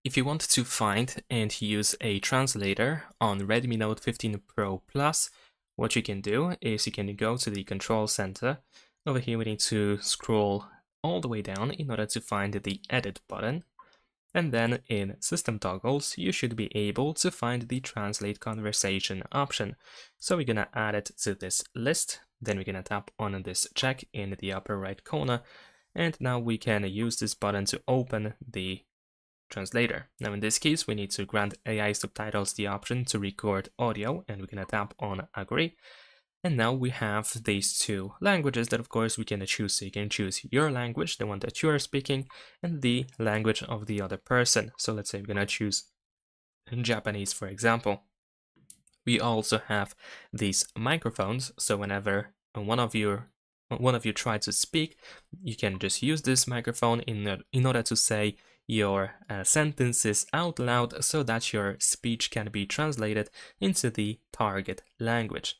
If you want to find and use a translator on Redmi Note 15 Pro Plus, what you can do is you can go to the control center. Over here we need to scroll all the way down in order to find the edit button. And then in system toggles, you should be able to find the translate conversation option. So we're gonna add it to this list. Then we're gonna tap on this check in the upper right corner. And now we can use this button to open the translator. Now in this case, we need to grant AI subtitles the option to record audio, and we're gonna tap on agree. And now we have these two languages that of course we can choose. So you can choose your language, the one that you are speaking, and the language of the other person. So let's say we're gonna choose Japanese, for example. We also have these microphones, so whenever one of you try to speak, you can just use this microphone in order to say your sentences out loud so that your speech can be translated into the target language.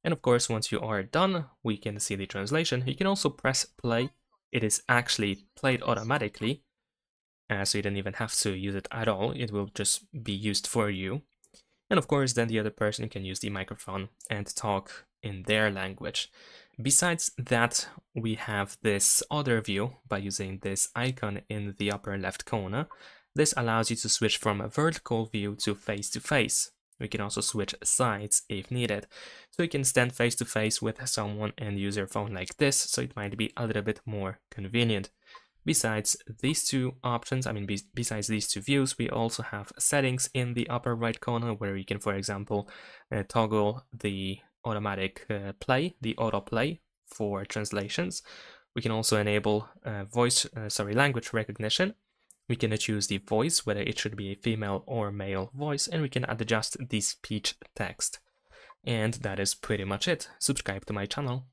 And of course, once you are done, we can see the translation. You can also press play. It is actually played automatically, so you don't even have to use it at all. It will just be used for you. And of course, then the other person can use the microphone and talk in their language. Besides that, we have this other view by using this icon in the upper left corner. This allows you to switch from a vertical view to face-to-face. We can also switch sides if needed. So you can stand face-to-face with someone and use your phone like this, so it might be a little bit more convenient. Besides these two options, besides these two views, we also have settings in the upper right corner where you can, for example, toggle the automatic play, the autoplay for translations. We can also enable language recognition. We can choose the voice, whether it should be a female or male voice, and we can adjust the speech text. And that is pretty much it. Subscribe to my channel.